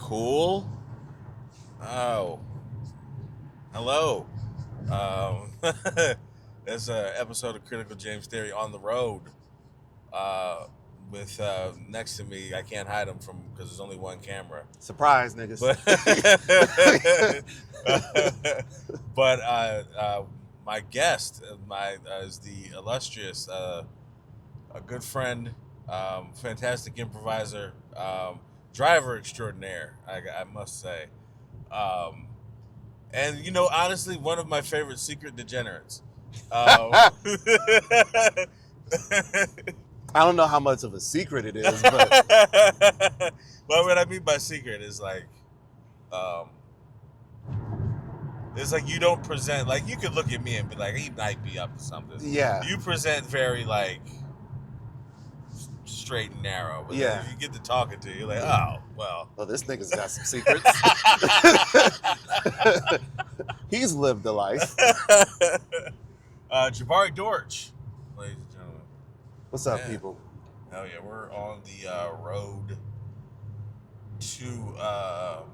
Cool. Oh, hello. There's an episode of Critical James Theory on the road. With next to me, I can't hide him from because there's only one camera. Surprise, niggas. But my guest, is the illustrious, a good friend, fantastic improviser, driver extraordinaire. I must say. And honestly, one of my favorite secret degenerates. I don't know how much of a secret it is, but well, what I mean by secret is it's like you don't present, like you could look at me and be like, he might be up to something. Yeah. You present very straight and narrow. But then if you get to talking to you're like, oh, well, this nigga's got some secrets. He's lived a life. Jabari Dortch, ladies and gentlemen. What's up, people? Hell yeah, we're on the road to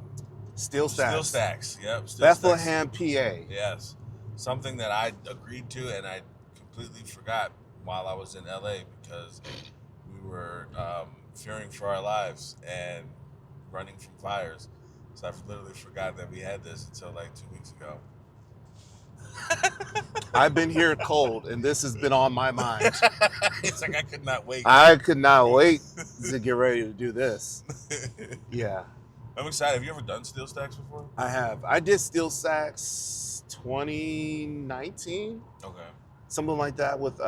Steel Stacks. Yep. Bethlehem, PA. Yes. Something that I agreed to and I completely forgot while I was in LA because we were fearing for our lives and running from fires. So I literally forgot that we had this until like 2 weeks ago. I've been here cold, and this has been on my mind. It's like I could not wait. I could not wait to get ready to do this. Yeah. I'm excited. Have you ever done Steel Stacks before? I have. I did Steel Stacks 2019. Okay. Something like that with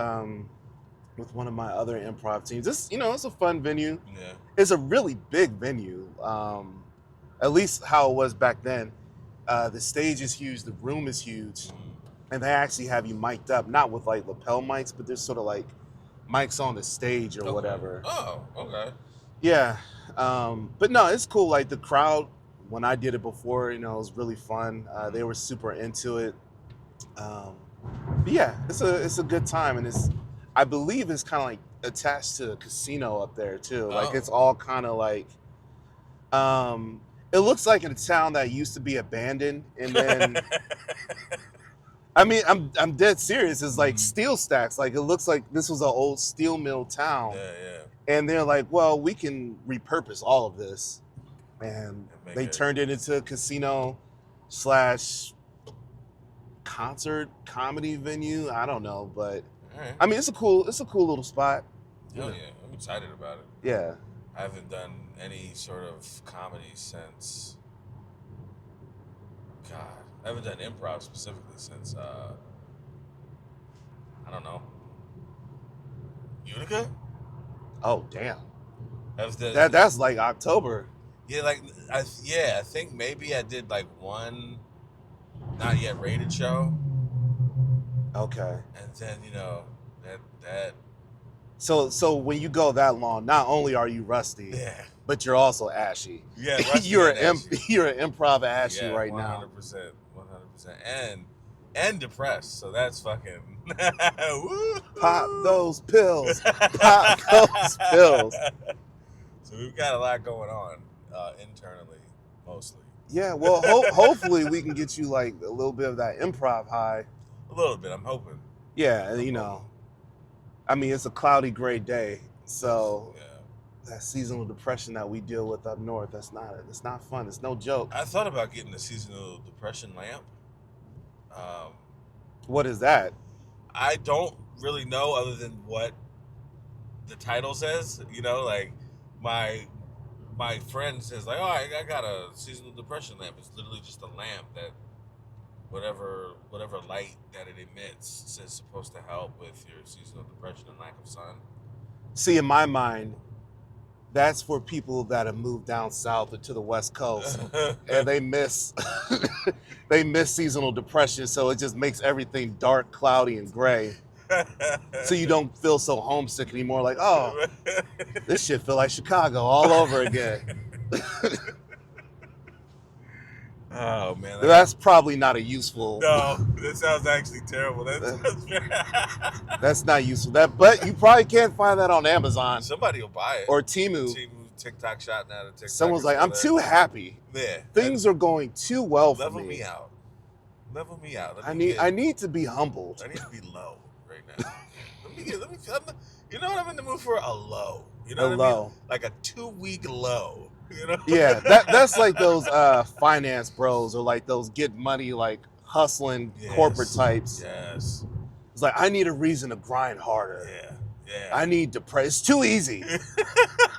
one of my other improv teams. This, it's a fun venue. Yeah. It's a really big venue. At least how it was back then. The stage is huge. The room is huge. And they actually have you mic'd up, not with like lapel mics, but there's sort of like mics on the stage or whatever. Oh, okay. Yeah. But no, it's cool. Like the crowd, when I did it before, it was really fun. They were super into it. But yeah, it's a good time. And I believe it's kind of like attached to a casino up there too. Like it's all kind of like, it looks like in a town that used to be abandoned. And then, I mean, I'm dead serious. It's like steel stacks. Like it looks like this was an old steel mill town. Yeah, yeah. And they're like, well, we can repurpose all of this. And they turned it into a casino / concert comedy venue. I don't know, but right. I mean, it's a cool little spot. Hell yeah, I'm excited about it. Yeah. I haven't done any sort of comedy since, God, I haven't done improv specifically since, I don't know, Utica? Oh, damn. That's like October. Yeah, I think maybe I did like one not yet rated show. Okay. And then, that. So when you go that long, not only are you rusty, but you're also ashy. Yeah, you're an improv ashy right 100%, now. 100%. And depressed, so that's fucking Pop those pills. Pop those pills. So we've got a lot going on internally, mostly. Yeah, well, hopefully we can get you like a little bit of that improv high. A little bit, I'm hoping. Yeah, I mean, it's a cloudy, gray day, so that seasonal depression that we deal with up north, it's not fun. It's no joke. I thought about getting a seasonal depression lamp. What is that? I don't really know other than what the title says. Like my friend says, like, oh, I got a seasonal depression lamp. It's literally just a lamp that whatever light that it emits is supposed to help with your seasonal depression and lack of sun. See, in my mind, that's for people that have moved down south or to the West Coast and they miss seasonal depression, so it just makes everything dark, cloudy, and gray. So you don't feel so homesick anymore, like, oh, this shit feel like Chicago all over again. Oh, man. That's probably not a useful... No, that sounds actually terrible. That's not useful. But you probably can't find that on Amazon. Somebody will buy it. Or Temu. Temu's TikTok shot now. Someone's like, I'm too happy. Yeah. Things are going too well for me. Level me out. Level me out. I need to be humbled. I need to be low right now. You know what? I'm in the mood for a low. You know A what low. I mean? Like a 2-week low. You know? Yeah, that's like those finance bros or like those get money like hustling corporate types. Yes. It's like, I need a reason to grind harder. Yeah. I need to pray. It's too easy.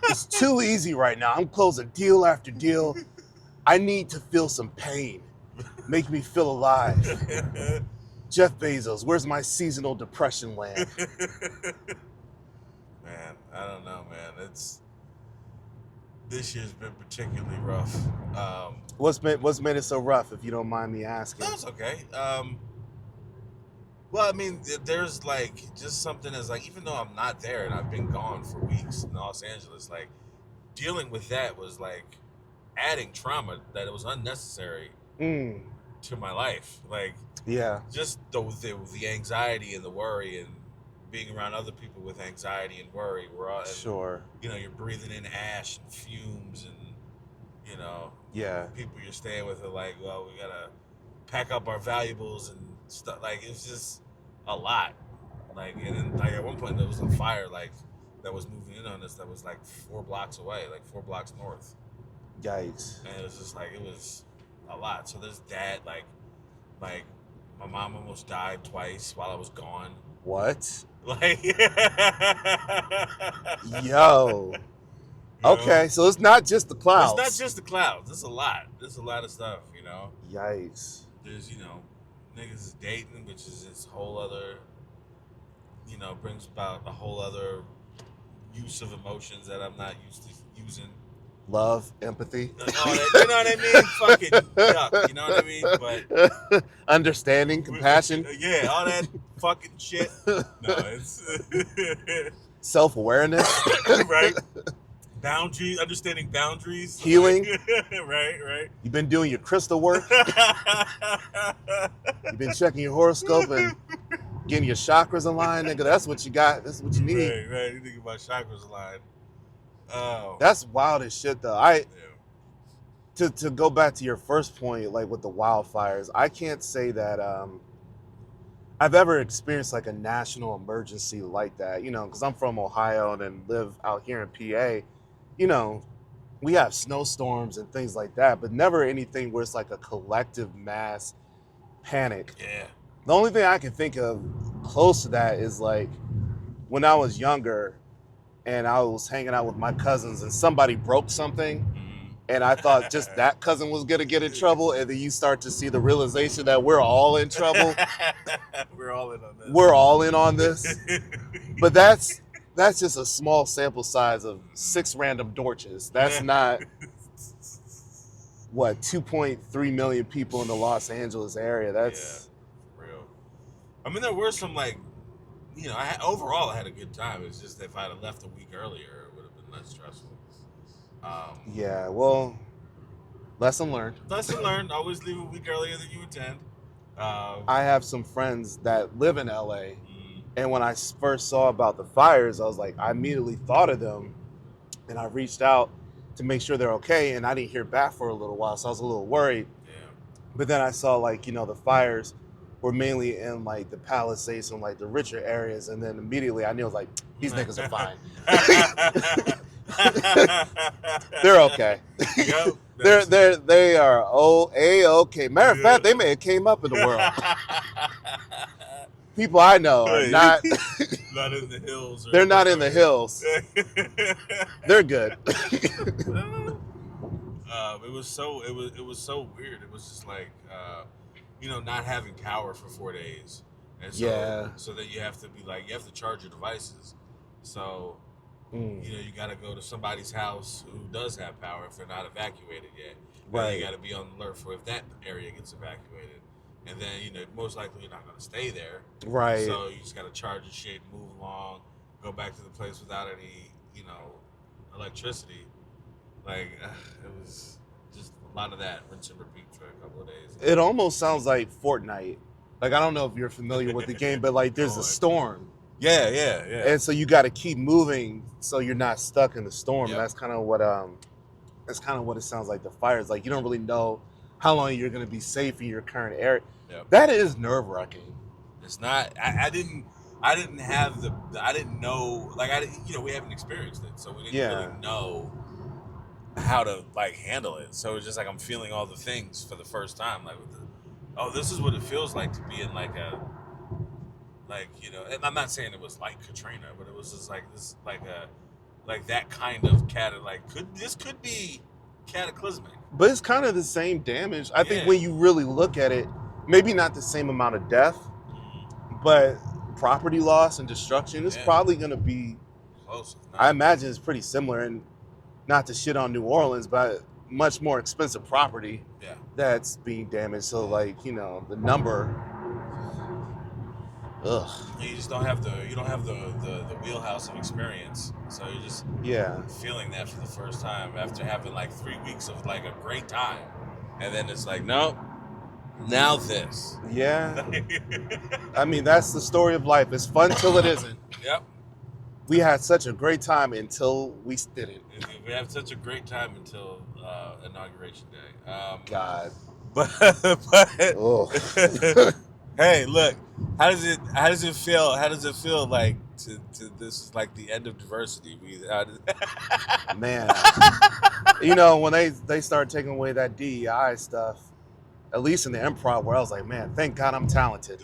It's too easy right now. I'm closing deal after deal. I need to feel some pain. Make me feel alive. Jeff Bezos, where's my seasonal depression land? Man, I don't know, man. This year's been particularly rough. What's made it so rough, if you don't mind me asking? That's okay. Well, I mean, there's like just something that's like, even though I'm not there and I've been gone for weeks in Los Angeles, like dealing with that was like adding trauma that it was unnecessary to my life. Like, just the anxiety and the worry and being around other people with anxiety and worry. We're all you know, you're breathing in ash and fumes, and you know, people you're staying with are like, well, we gotta pack up our valuables and stuff. Like, it's just a lot. Like, and then like at one point there was a fire like that was moving in on us that was like 4 blocks away, like 4 blocks north. Yikes. And it was just like, it was a lot. So there's that, like my mom almost died twice while I was gone. What? Like, yo. Okay, so it's not just the clouds. It's not just the clouds. It's a lot. There's a lot of stuff, you know. Yikes. There's, you know, niggas is dating, which is this whole other, you know, brings about a whole other use of emotions that I'm not used to using. Love, empathy. You know what I mean? Fucking yuck. You know what I mean? But understanding, compassion. Yeah, all that fucking shit. No, it's self-awareness. Right. Boundaries, understanding boundaries. Healing. Right. You've been doing your crystal work. You've been checking your horoscope and getting your chakras aligned, nigga. That's what you got. That's what you need. Right. You think about chakras aligned. Oh. That's wild as shit, though. To go back to your first point, like with the wildfires, I can't say that I've ever experienced like a national emergency like that, you know, because I'm from Ohio and then live out here in PA. You know, we have snowstorms and things like that, but never anything where it's like a collective mass panic. Yeah. The only thing I can think of close to that is like when I was younger and I was hanging out with my cousins and somebody broke something. And I thought just that cousin was going to get in trouble. And then you start to see the realization that we're all in trouble. We're all in on this. We're all in on this. But that's just a small sample size of 6 random Dortches. That's not, 2.3 million people in the Los Angeles area. That's real. I mean, there were some like, you know, overall I had a good time. It's just if I had left a week earlier, it would have been less stressful. Yeah, well, lesson learned. Lesson learned. Always leave a week earlier than you intend. I have some friends that live in LA, and when I first saw about the fires, I was like, I immediately thought of them, and I reached out to make sure they're okay, and I didn't hear back for a little while, so I was a little worried. Yeah. But then I saw, like, you know, the fires were mainly in like the Palisades and like the richer areas, and then immediately I knew, I was like, these niggas are fine. They're okay. Yep, they are okay. Matter of fact, they may have came up in the world. People I know are not in the hills. They're not in the hills. They're good. It was so weird. It was just like you know, not having power for 4 days, and so that you have to be like, you have to charge your devices. So you know, you got to go to somebody's house who does have power if they're not evacuated yet. Right. And you got to be on alert for if that area gets evacuated. And then, you know, most likely you're not going to stay there. Right. So you just got to charge your shit, move along, go back to the place without any, you know, electricity. Like, it was just a lot of that, rinse and repeat for a couple of days. It almost sounds like Fortnite. Like, I don't know if you're familiar with the game, but like there's a storm. Yeah. And so you got to keep moving so you're not stuck in the storm. Yep. That's kind of what it sounds like. The fire is like you don't really know how long you're going to be safe in your current area. Yep. That is nerve-wracking. It's not. I didn't have the. I didn't know. Like we haven't experienced it, so we didn't really know how to like handle it. So it's just like I'm feeling all the things for the first time. Like, this is what it feels like to be in like a. Like, and I'm not saying it was like Katrina, but it was just like this, like that kind of could be cataclysmic. But it's kind of the same damage. I think when you really look at it, maybe not the same amount of death, but property loss and destruction is probably going to be close. I imagine it's pretty similar, and not to shit on New Orleans, but much more expensive property that's being damaged. So like, the number. Ugh. You just don't have the wheelhouse of experience, so you're just feeling that for the first time after having like 3 weeks of like a great time, and then it's like nope, now this. Yeah. I mean, that's the story of life. It's fun till it isn't. Yep. We had such a great time until we didn't. We have such a great time until Inauguration Day. God. But hey, look. How does it feel? How does it feel like to this is like the end of diversity? Man, when they started taking away that DEI stuff, at least in the improv, where I was like, man, thank God I'm talented.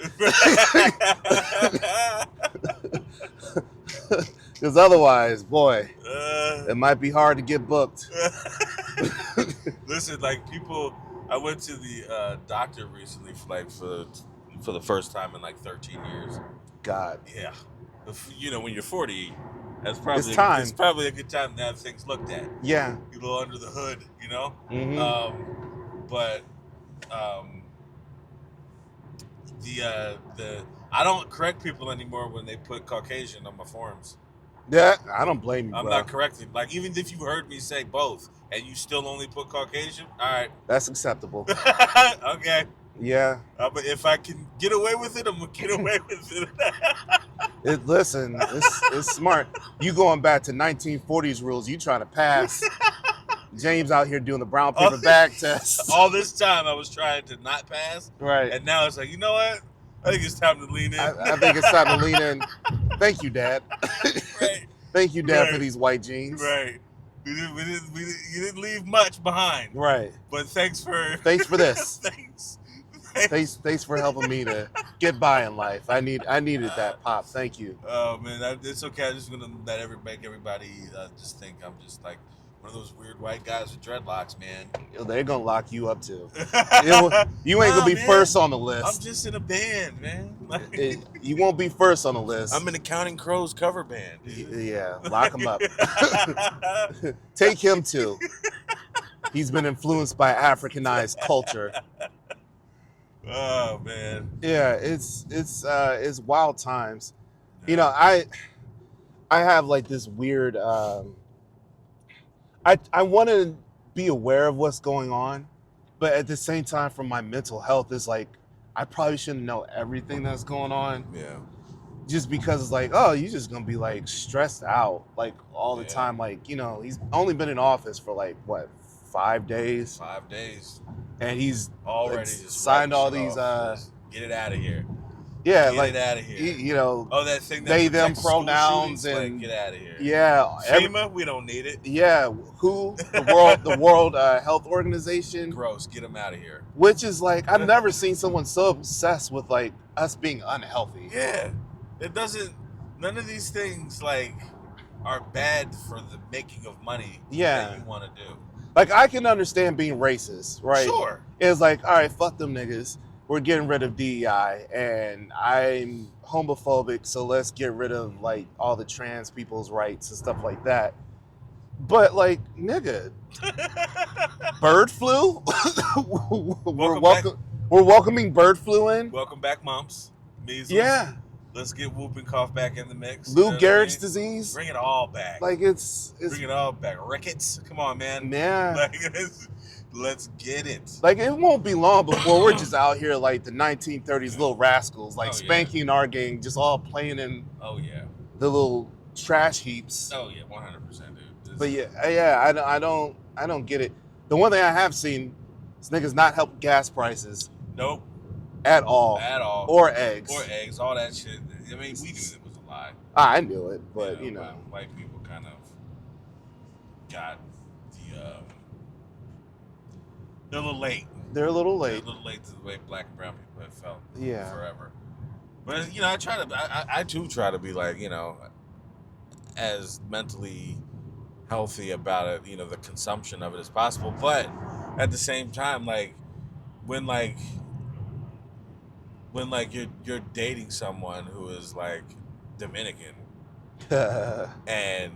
Because otherwise, boy, it might be hard to get booked. Listen, like people, I went to the doctor recently for the first time in like 13 years. God. Yeah. When you're 40, it's probably a good time to have things looked at. Yeah. You go under the hood, Mm-hmm. I don't correct people anymore when they put Caucasian on my forms. Yeah, I don't blame you, I'm not correcting. Like, even if you heard me say both and you still only put Caucasian, all right. That's acceptable. Okay. Yeah. But if I can get away with it, I'm going to get away with it. Listen, it's smart. You going back to 1940s rules, you trying to pass. James out here doing the brown paper bag test. All this time I was trying to not pass. Right. And now it's like, you know what? I think it's time to lean in. I think it's time to lean in. Thank you, Dad. Right. Thank you, Dad, for these white jeans. Right. You didn't leave much behind. Right. But thanks for this. Thanks for helping me to get by in life. I needed that pop. Thank you. Oh man, it's okay. I'm just gonna make everybody just think I'm just like one of those weird white guys with dreadlocks, man. They're gonna lock you up too. You ain't gonna be first on the list. I'm just in a band, man. You won't be first on the list. I'm in the Counting Crows cover band. Yeah, lock him up. Take him too. He's been influenced by Africanized culture. Oh man. Yeah, it's wild times. I have like this weird. I want to be aware of what's going on, but at the same time, for my mental health, it's like I probably shouldn't know everything that's going on. Yeah. Just because it's like, oh, you're just gonna be like stressed out like all the time. Like, he's only been in office for like what, 5 days? 5 days. And he's already just signed all these get it out of here. Yeah, get it out of here. That thing they them pronouns and like, get out of here. Yeah, FEMA, we don't need it. Yeah, who the World Health Organization? Gross, get them out of here. Which is like I've never seen someone so obsessed with like us being unhealthy. Yeah, it doesn't. None of these things like are bad for the making of money. That you want to do. Like I can understand being racist, right? Sure. It's like, all right, fuck them niggas. We're getting rid of DEI, and I'm homophobic, so let's get rid of like all the trans people's rights and stuff like that. But like, nigga, bird flu? We're welcoming bird flu in. Welcome back, mumps, measles. Yeah. Let's get whooping cough back in the mix. Lou Gehrig's disease. Bring it all back. Like it's bring it all back. Rickets. Come on, man. Yeah. Like, Let's get it. Like, it won't be long before we're just out here like the 1930s little rascals, like spanking our gang, just all playing in the little trash heaps. Oh yeah, 100%, dude. But I don't get it. The one thing I have seen is niggas not help gas prices. Nope. At all. Or eggs. All that shit. I mean, we knew it was a lie. I knew it, but you know. White people kind of got they're a little late. They're a little late. They're a little late to the way black and brown people have felt forever. But, you know, I too try to be like, you know, as mentally healthy about it, you know, the consumption of it as possible. But at the same time, like, when you're dating someone who is like Dominican and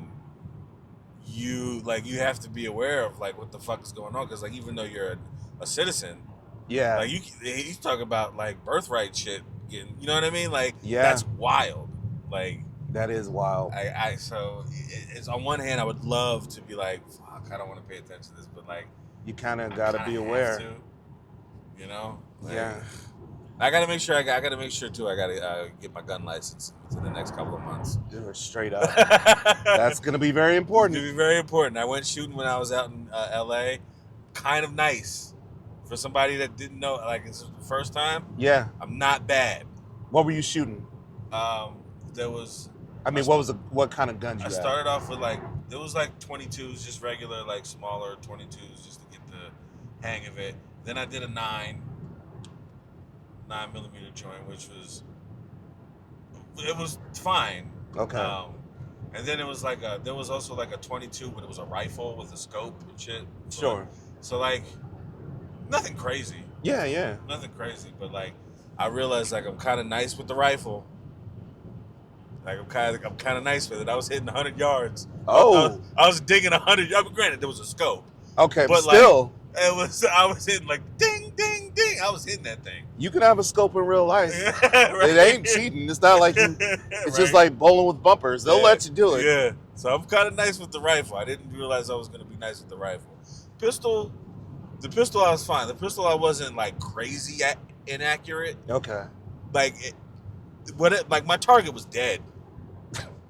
you have to be aware of like what the fuck is going on, because like even though you're a citizen, like you talk about like birthright shit getting, you know what I mean, like that's wild. Like that is wild. So it's on one hand I would love to be like, fuck, I don't want to pay attention to this, but like you kind of got to be aware, you know. Like, I gotta make sure. I gotta make sure too. I gotta get my gun license within the next couple of months. Straight up. That's gonna be very important. It's gonna be very important. I went shooting when I was out in L.A. Kind of nice for somebody that didn't know. Like it's the first time. Yeah. I'm not bad. What were you shooting? There was. I mean, what kind of guns you had? I started off with there was 22s, just regular smaller 22s, just to get the hang of it. Then I did a 9mm joint, which was fine. Okay. And then it was there was also a 22, but it was a rifle with a scope and shit. Sure. So nothing crazy. Yeah. Nothing crazy, but I realized I'm kind of nice with the rifle. I'm kind of nice with it. I was hitting 100 yards. Oh. I was digging 100. Granted, there was a scope. Okay, but still. I was hitting ding, ding, ding. I was hitting that thing. You can have a scope in real life. Right? It ain't cheating. It's not like it's just like bowling with bumpers. They'll let you do it. Yeah. So I'm kind of nice with the rifle. I didn't realize I was going to be nice with the rifle. The pistol I was fine. The pistol I wasn't crazy inaccurate. Okay. My target was dead.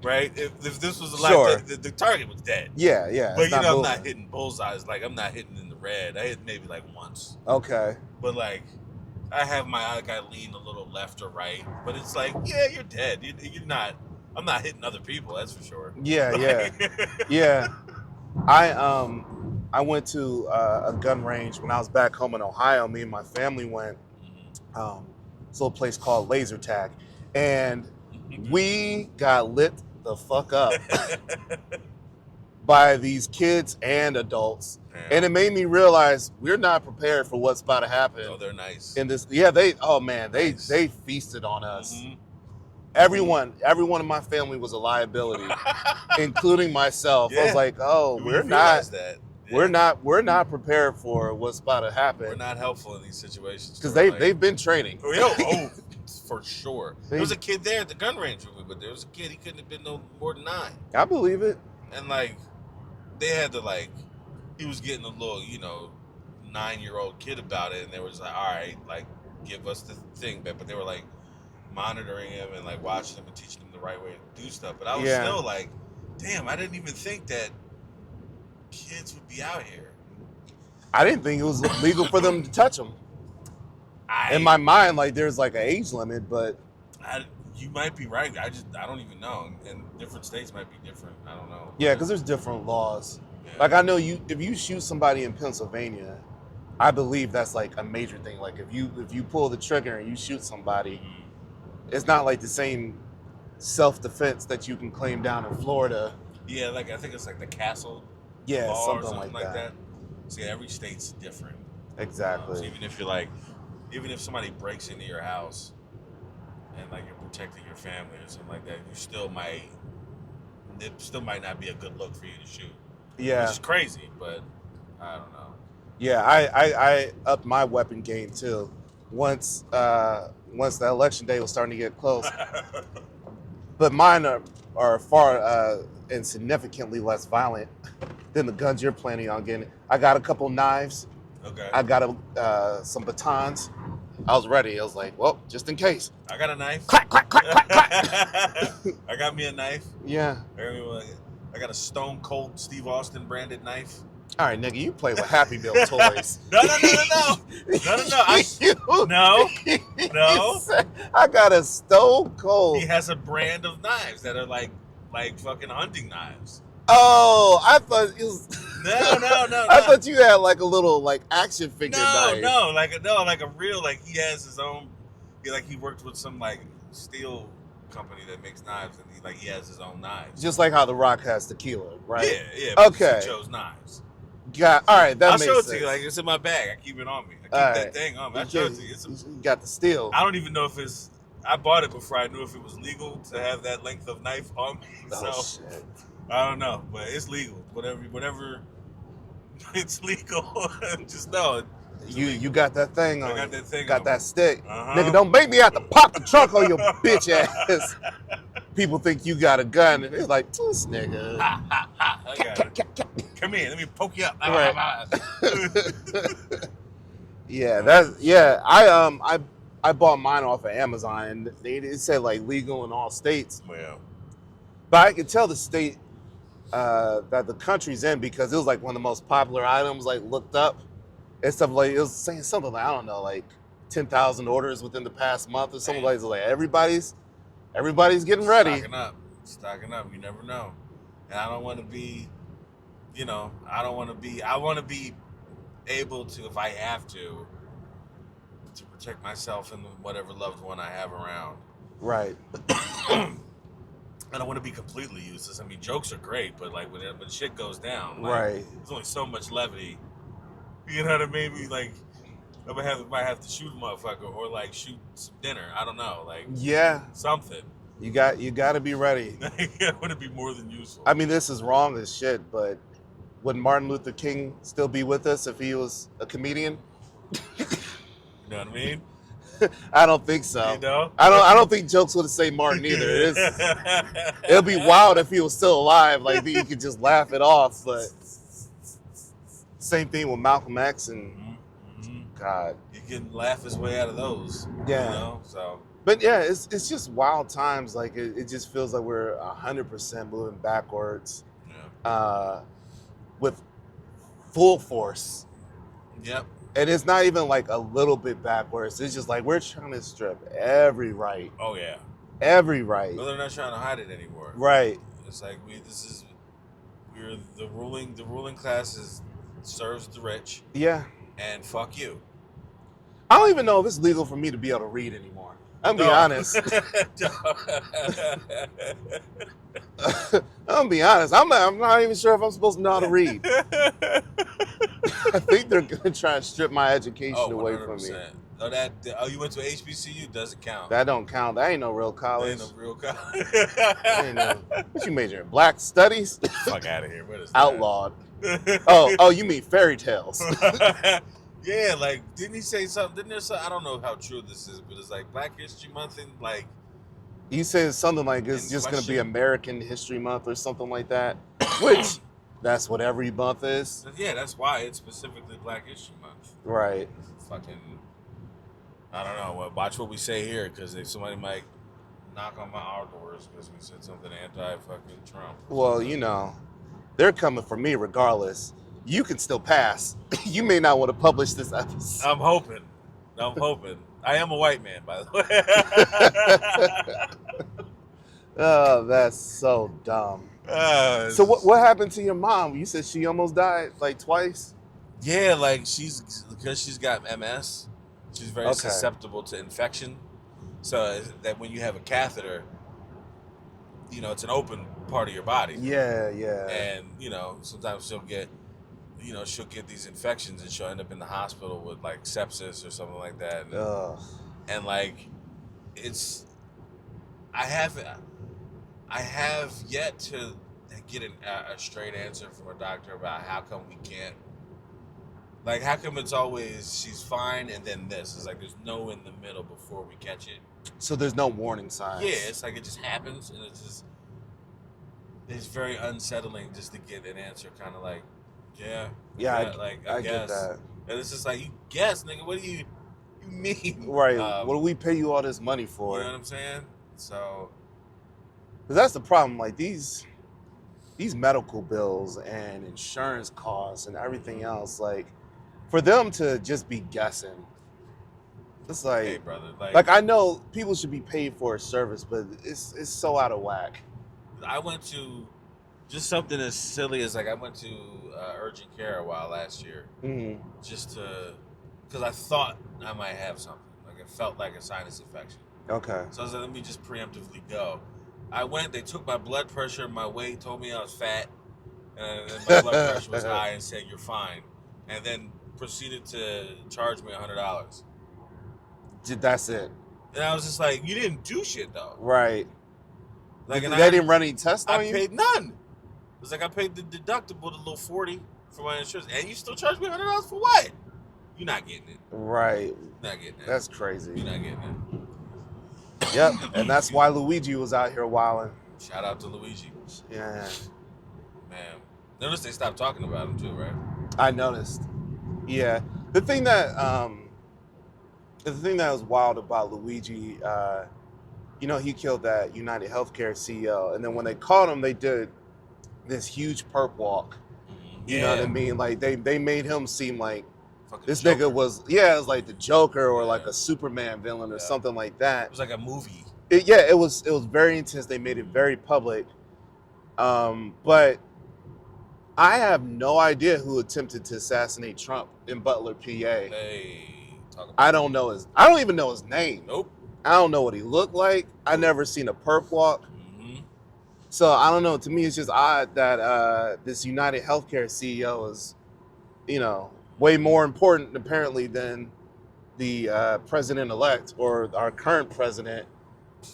Right? If this was the target was dead. Yeah. But I'm not hitting bullseyes. I'm not hitting in the red. I hit maybe once. Okay. But I have my eye, I lean a little left or right. But it's you're dead. You're not. I'm not hitting other people. That's for sure. Yeah. Yeah. I went to a gun range when I was back home in Ohio. Me and my family went. It's a little place called Laser Tag, and we got lit the fuck up by these kids and adults. Damn. And it made me realize we're not prepared for what's about to happen. Oh, they're nice. In this, they feasted on us. Mm-hmm. Everyone in my family was a liability, including myself. Yeah. I was like, oh, we're not prepared for what's about to happen. We're not helpful in these situations. Because they've been training. Oh, for sure. There was a kid there at the gun range with me, but there was a kid, he couldn't have been no more than 9. I believe it. And they had to he was getting a little, 9-year-old kid about it, and they were just all right, give us the thing, but they were monitoring him and watching him and teaching him the right way to do stuff. But I was still damn, I didn't even think that kids would be out here. I didn't think it was legal for them to touch them. In my mind, there's an age limit, but you might be right. I don't even know. And different states might be different. I don't know. Yeah, because there's different laws. Yeah. I know if you shoot somebody in Pennsylvania, I believe that's a major thing. If you pull the trigger and you shoot somebody, it's not the same self-defense that you can claim down in Florida. Yeah, I think it's the castle. Yeah, law something or like that. See, every state's different. Exactly. So even if you're even if somebody breaks into your house and you're protecting your family or something like that, it still might not be a good look for you to shoot. Yeah. Which is crazy, but I don't know. Yeah, I upped my weapon game too. Once the election day was starting to get close. But mine are far and significantly less violent than the guns you're planning on getting. I got a couple knives. Okay. I got some batons. I was ready. I was like, well, just in case. I got a knife. Clack, clack, clack, clack, clack. I got me a knife. Yeah. I got a Stone Cold Steve Austin branded knife. All right, nigga, you play with Happy Meal toys. No. No. I got a Stone Cold. He has a brand of knives that are like fucking hunting knives. Oh, I thought it was. No. I thought you had like a little like action figure knife. No, like a real, like he has his own. He worked with some like steel company that makes knives, and he has his own knives. Just like how The Rock has tequila, right? Yeah. Okay. He chose knives. All right, that I'll makes show it sense. to you. Like, it's in my bag. I keep it on me. I keep that thing on me. I'll show it to you. You got the steel. I don't even know if it's. I bought it before I knew if it was legal to have that length of knife on me. Oh, shit. I don't know, but it's legal. Whatever. It's legal. Just know it. You got that thing on. I got that thing. Got on that stick. Uh-huh. Nigga, don't make me have to pop the trunk on your bitch ass. People think you got a gun, and it's like, this nigga. Ha. I got it. Come here, let me poke you up. Right. I bought mine off of Amazon, and it said like legal in all states. Well, but I could tell the state that the country's in because it was like one of the most popular items, like looked up and stuff. Like it was saying something like, I don't know, like 10,000 orders within the past month or something. Like everybody's getting ready. Stocking up. You never know. And I don't want to be, I want to be able to, if I have to protect myself and whatever loved one I have around. Right. I don't want to be completely useless. I mean, jokes are great, but like when shit goes down, right? There's only so much levity. You know what I mean? I might have to shoot a motherfucker or like shoot some dinner. I don't know, something. You got to be ready. I want to be more than useful. I mean, this is wrong as shit, but would Martin Luther King still be with us if he was a comedian? You know what I mean? I don't think so. You know? I don't think jokes would have say Martin either. It'll be wild if he was still alive. Like you could just laugh it off. But same thing with Malcolm X and God. You can laugh his way out of those. Yeah. So. But yeah, it's just wild times. Like it just feels like we're 100% moving backwards. Yeah. With full force. Yep. And it's not even like a little bit backwards. It's just like we're trying to strip every right. Oh yeah. Every right. Well, they're not trying to hide it anymore. Right. It's like we're the ruling class serves the rich. Yeah. And fuck you. I don't even know if it's legal for me to be able to read anymore. I'm gonna be honest. I'm gonna be honest. I'm not even sure if I'm supposed to know how to read. I think they're gonna try and strip my education away from me. You went to HBCU? Doesn't count. That don't count. That ain't no real college. That ain't no real college. What you major in? Black studies? Fuck out of here. What is that? Outlawed. Oh, you mean fairy tales? Yeah, like didn't he say something? Didn't there I don't know how true this is, but it's like Black History Month and like. You said something like it's just going to be American History Month or something like that, which that's what every month is. Yeah, that's why it's specifically Black History Month. Right. Fucking, I don't know. Well, watch what we say here, because somebody might knock on our doors because we said something anti-fucking Trump. Well, they're coming for me regardless. You can still pass. You may not want to publish this episode. I'm hoping. I am a white man, by the way. Oh, that's so dumb. So what happened to your mom? You said she almost died like twice? Yeah, like because she's got MS, she's very susceptible to infection. So that when you have a catheter, it's an open part of your body. Yeah. And, sometimes she'll get these infections and she'll end up in the hospital with like sepsis or something like that. And like, I have yet to get a straight answer from a doctor about how come we can't, like, how come it's always she's fine and then this. It's like there's no in the middle before we catch it. So there's no warning signs. Yeah, it's like it just happens and it's very unsettling just to get an answer, kind of like, I guess. get that. And it's just like, you guess, nigga. What do you mean? Right. What do we pay you all this money for? You know what I'm saying? So, because that's the problem. Like these medical bills and insurance costs and everything else, like for them to just be guessing, it's like, hey, brother, like I know people should be paid for a service, but it's so out of whack. I went to just something as silly as like I went to urgent care a while last year, just to because I thought I might have something. Like it felt like a sinus infection. Okay. So I was like, let me just preemptively go. I went. They took my blood pressure, my weight, told me I was fat, and my blood pressure was high, and said you're fine, and then proceeded to charge me $100. That's it. And I was just like, you didn't do shit though. Right. Like, and they didn't run any tests on you? I paid none. It was like I paid the deductible, the little $40 for my insurance, and you still charge me $100 for what? You're not getting it. Right. You're not getting it. That's crazy. You're not getting it. Yep, and that's why Luigi was out here wilding. Shout out to Luigi. Yeah. Man. Notice they stopped talking about him too, right? I noticed. Yeah. The thing that was wild about Luigi, you know, he killed that United Healthcare CEO, and then when they caught him, they did this huge perp walk. You know what I mean? Like they made him seem like fucking this Joker. Nigga was, it was like the Joker or like a Superman villain or something like that. It was like a movie. It was very intense. They made it very public. But I have no idea who attempted to assassinate Trump in Butler, PA. I don't even know his name. Nope. I don't know what he looked like. I never seen a perp walk. So I don't know. To me, it's just odd that this United Healthcare CEO is, you know, way more important apparently than the president-elect or our current president.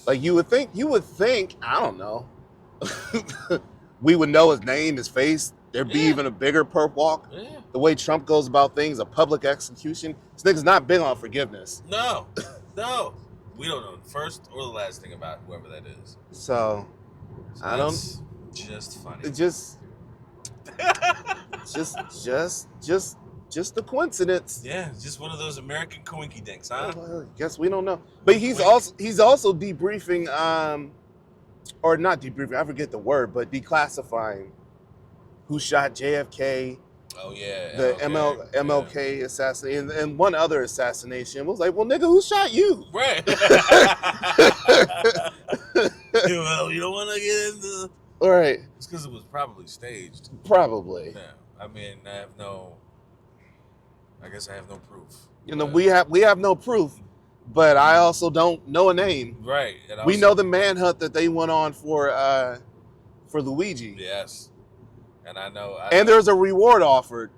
Like you would think, I don't know, we would know his name, his face. There'd be even a bigger perp walk. Yeah. The way Trump goes about things, a public execution. This nigga's not big on forgiveness. No. We don't know the first or the last thing about whoever that is. So I don't. Just funny. It just a coincidence. Yeah, just one of those American coinky dinks, huh? Well, guess we don't know. But he's also debriefing, or not debriefing. I forget the word, but declassifying who shot JFK. Oh yeah, the MLK assassination and one other assassination. Was like, well, nigga, who shot you? Right. Well, you don't want to get into. All right. It's because it was probably staged. Probably. Yeah. I mean, I guess I have no proof. You know, we have no proof, but I also don't know a name. Right. We know the manhunt that they went on for Luigi. Yes. And I know. And there's a reward offered.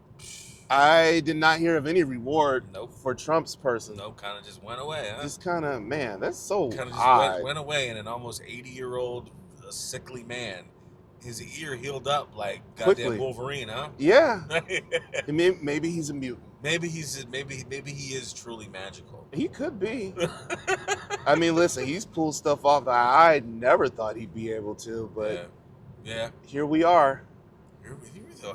I did not hear of any reward for Trump's person. Nope, kind of just went away, huh? Just kind of, man, that's so kind of just odd. Went away, and an almost 80-year-old sickly man, his ear healed up like goddamn Wolverine, huh? Yeah. Maybe he's a mutant. Maybe he is truly magical. He could be. I mean, listen, he's pulled stuff off that I never thought he'd be able to, but yeah. Here we are.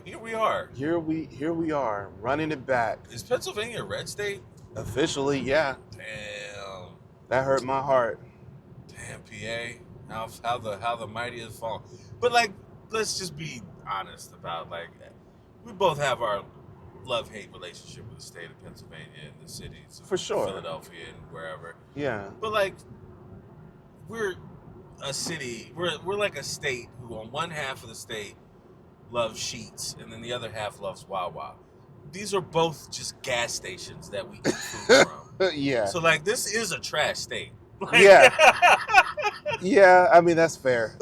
Here we are. Here we are, running it back. Is Pennsylvania a red state? Officially, yeah. Damn. That hurt my heart. Damn, PA. How the mighty has fallen. But like, let's just be honest about like, we both have our love-hate relationship with the state of Pennsylvania and the cities for sure, Philadelphia and wherever. Yeah. But like, we're a city. We're like a state who on one half of the state loves Sheetz, and then the other half loves Wawa. These are both just gas stations that we eat food from. Yeah. So like, this is a trash state. Like, yeah. Yeah. I mean, that's fair.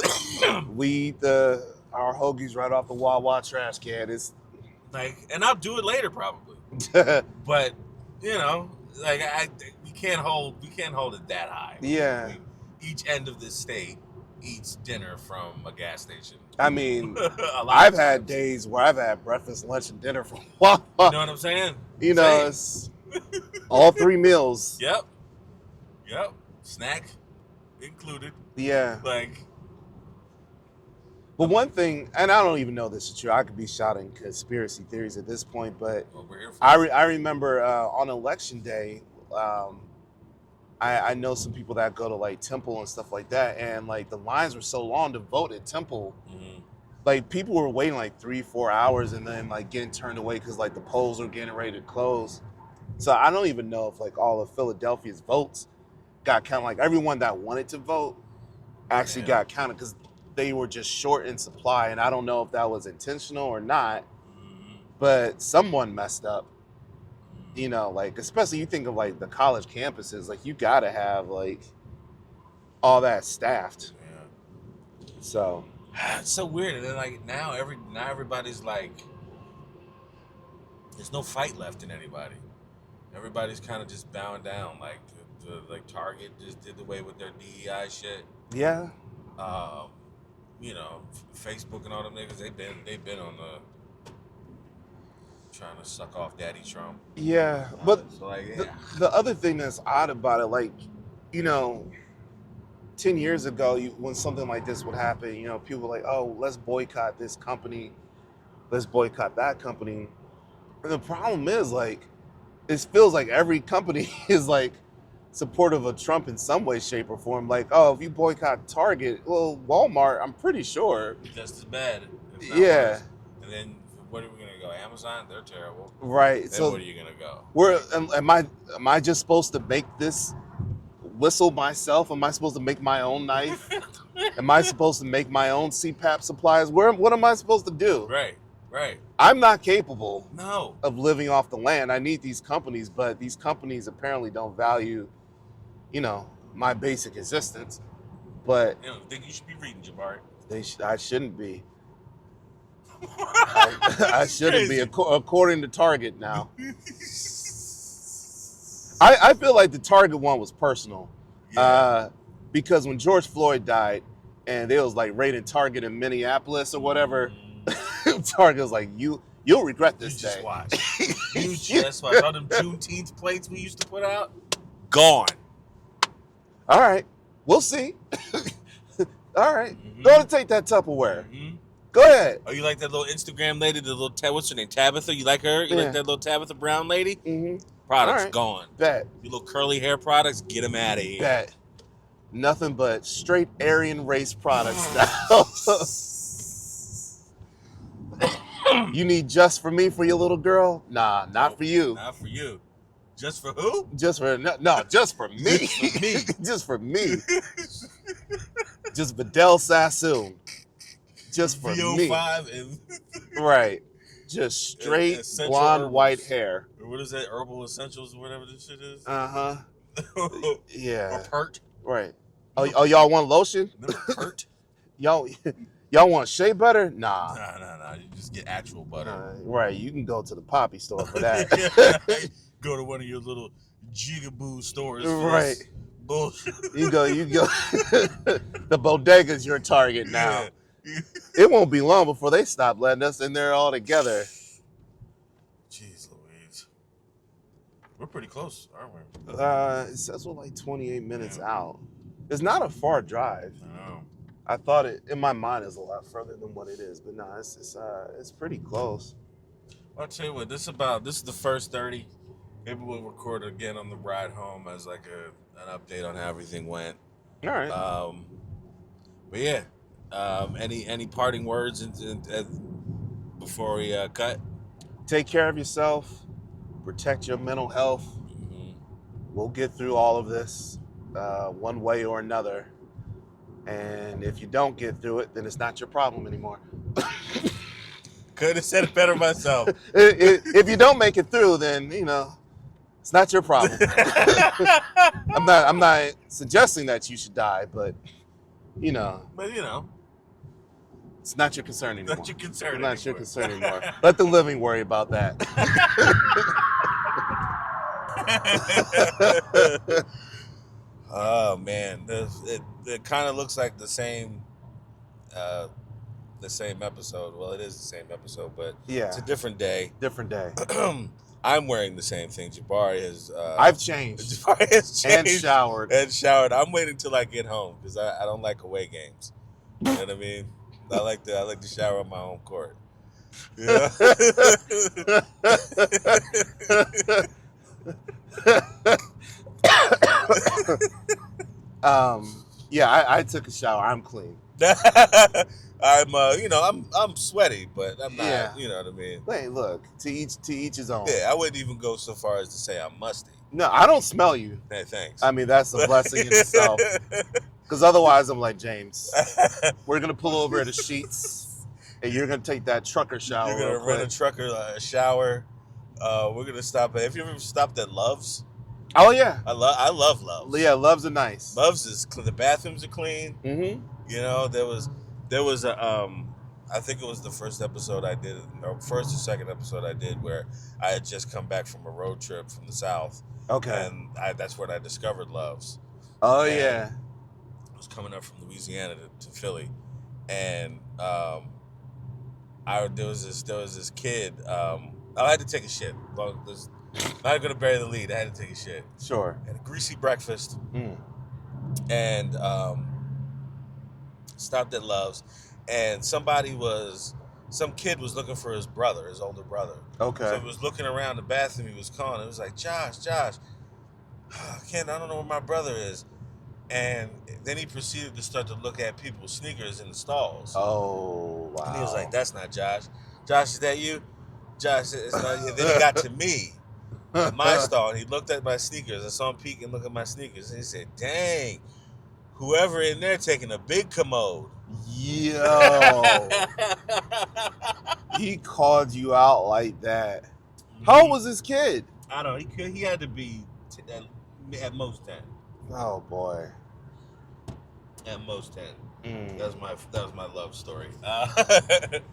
We eat our hoagies right off the Wawa trash can. It's like, and I'll do it later probably. But you know, like we can't hold it that high. Yeah. Each end of the state eats dinner from a gas station. I mean, I've had days where I've had breakfast, lunch, and dinner from Wawa. You know what I'm saying? You know, it's all 3 meals. Yep. Snack included. Yeah. Like, But one thing, and I don't even know this is true. I could be shouting conspiracy theories at this point, but Well, we're here for I remember on election day, I know some people that go to like Temple and stuff like that, and like the lines were so long to vote at Temple. Mhm. Like people were waiting like 3-4 hours and then like getting turned away because like the polls were getting ready to close. So I don't even know if like all of Philadelphia's votes got counted. Like everyone that wanted to vote actually Yeah. got counted because they were just short in supply, and I don't know if that was intentional or not. Mhm. But someone messed up. Mhm. You know, like especially you think of like the college campuses, like you gotta have like all that staffed. Yeah. So It's so weird. And then like now everybody's like, there's no fight left in anybody. Everybody's kind of just bowing down. Like like Target just did away with their DEI shit. yeah, You know, Facebook and all them niggas, they've been on the trying to suck off Daddy Trump. yeah. But So like, the, yeah. the other thing that's odd about it, like, you know, 10 years ago, when something like this would happen, you know, people were like, oh, let's boycott this company, let's boycott that company. And the problem is, like, it feels like every company is like supportive of Trump in some way, shape, or form. Like, oh, if you boycott Target, well, Walmart, I'm pretty sure. Just as bad. If not Yeah, worse. And then where are we gonna go? Amazon? They're terrible. right. Then So where are you gonna go? where am I just supposed to make this whistle myself? Am I supposed to make my own knife? Am I supposed to make my own CPAP supplies? What am I supposed to do? Right. I'm not capable No. of living off the land. I need these companies, but these companies apparently don't value, you know, my basic existence. But You don't think you should be reading, Jabari? I shouldn't be. I shouldn't be, according to Target now. I feel like the Target one was personal. Yeah. Because when George Floyd died and they was like raiding Target in Minneapolis or whatever, Target was like, you'll regret this You just day. watch. You just watch. All them Juneteenth plates we used to put out, gone. All right, we'll see. All right, Mhm. go to take that Tupperware. Mhm. Go ahead. Oh, you like that little Instagram lady, the little what's her name, Tabitha? You like her? You Yeah. like that little Tabitha Brown lady? Mm-hmm. Products Alright. gone. Bet. You little curly hair products, get them out of here. Bet. Nothing but straight Aryan race products now. You need just for me for your little girl? Nah, not for you. Not for you. Just for who? Just for just for me. Just for me. Just for me. Just Vidal Sassoon. Just for me. VO5 and Right. Just straight Essential blonde herbals. white hair. Or what is that? Herbal essentials or whatever this shit is. Uh-huh. Or Yeah. pert. Right. Oh, y'all want lotion? Remember pert? Y'all want shea butter? Nah. Nah. You just get actual butter. Right. You can go to the Poppy store for that. Go to one of your little jigaboo stores. Right. Bullshit. You go. The bodega's your target now. Yeah. It won't be long before they stop letting us in there all together. Jeez Louise. We're pretty close, aren't we? It says we're like 28 minutes out. It's not a far drive. I know. I thought it, in my mind, is a lot further than what it is, but no, it's pretty close. Well, I'll tell you what, this is the first 30. Maybe we'll record it again on the ride home as like an update on how everything went. All right. But yeah, any parting words before we cut? Take care of yourself. Protect your mental health. Mm-hmm. We'll get through all of this one way or another. And if you don't get through it, then it's not your problem anymore. Could have said it better myself. If you don't make it through, then it's not your problem. I'm not suggesting that you should die, but But it's not your concern anymore. not your concern. Not your concern anymore. Let the living worry about that. Oh man, it kind of looks like the same episode. Well, it is the same episode, but Yeah. it's a different day. Different day. I'm wearing the same thing. Jabari has. I've changed Jabari has and changed showered. and showered. I'm waiting till I get home because I don't like away games. You know what I mean? I like to shower on my own court. Yeah. Yeah, I took a shower. I'm clean. I'm I'm sweaty, but I'm not. Yeah. You know what I mean? Wait, look, to each his own. Yeah, I wouldn't even go so far as to say I'm musty. No, I don't smell you. Hey, thanks. I mean, that's a blessing in itself. Because otherwise, I'm like, James, we're gonna pull over at the Sheets, and you're gonna take that trucker shower. You're gonna rent a trucker shower. We're gonna stop at. Have you ever stopped at Love's? Oh yeah, I love Love's. yeah, Love's are nice. Love's is the bathrooms are clean. Mm-hmm. You know, there was a I think it was the first episode I did, or first or second episode I did, where I had just come back from a road trip from the South. Okay. And that's when I discovered Love's. Oh And yeah. I was coming up from Louisiana to Philly, and there was this kid. I had to take a shit. Not gonna bury the lead. I had to take a shit. Sure. Had a greasy breakfast, Mm. and stopped at Love's, and some kid was looking for his older brother. Okay. So he was looking around the bathroom. He was calling. It was like, Josh, Ken, I don't know where my brother is. And then he proceeded to start to look at people's sneakers in the stalls. Oh wow. And he was like, that's not Josh. Josh, is that you? Josh, it's not you. And then he got to me at my stall, and he looked at my sneakers. I saw him peek and look at my sneakers, and he said, dang, whoever in there taking a big commode. Yo. He called you out like that. How old was this kid? I don't know. He had to be at most 10. Oh boy. At most 10. Mm. That was my love story.